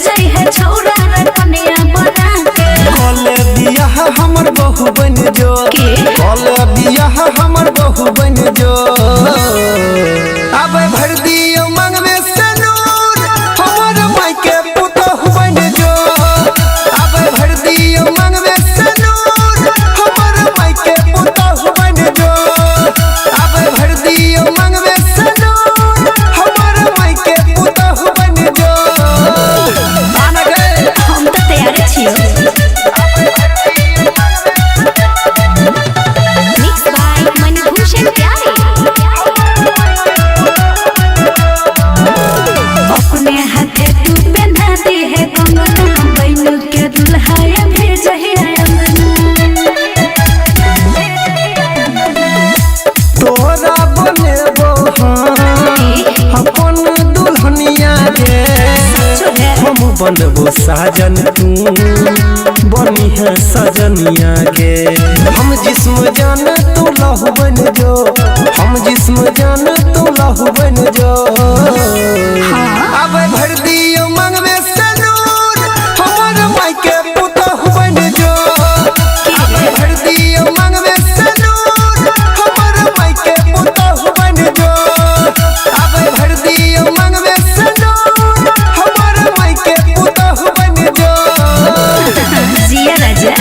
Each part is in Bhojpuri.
जाई है छौरा रे कन्या बना के कले बियाह हमर बहू बन जो कले बियाह हमर बहू बन जो अब भर दियो मंग में सनूर हमर माई के पुतहु बन जो अब भर दियो मंग में सनूर हमर माई के पुतहु बन जो अब भर दियो मंग में सनूर हमर माई के पुतहु बन जो मान गए हम तो तैयार छियो। मिक्स बाय मनभूषण प्यारे अपने हाथे तू पहना दे है कंगना बैनु के दुल्हा भेज है तोरा बनेबो अपन दुल्हनिया गे हम बनबो साजन तू बनी है सजनिया के हम जिस्म जान तू लहू बन जो हम जिस्म जान तू लहू बन जो अब भर दियो मंग में सनूर हमर माई के पुतहु बन जो अब भर दियो मंग में सनूर हमर माई के पुतहु बन जो अब भर दियो मंग में सनूर हमर माई के पुतहु बन जो जिया राजा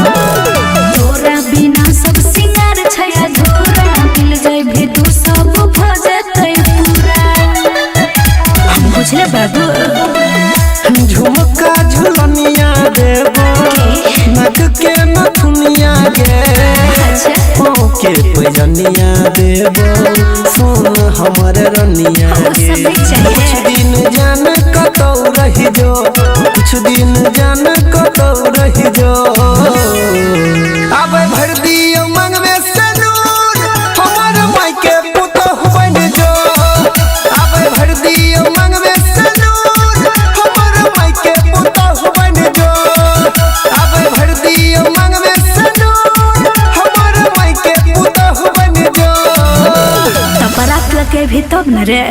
तोरा बिना सब सिंगार छया धोरा मिल जाए भी तू सब भजतै पूरा हम बुझले बाबू झुमका झुलनिया देबो नक के नथुनिया गे पाँव के पैजनिया देबो सोन हमर रनिया गे कुछ दिन जान कतौ रही जो कुछ दिन जान कतौ रही जो अब भर दियो मंग में सनूर हमर माई के पुतहु बन जो अब भर दियो मंग में सनूर हमर माई के पुतहु बन जो अब भर दियो मंग में सनूर हमर माई के पुतहु बन जो तपरा के भी तब न रे।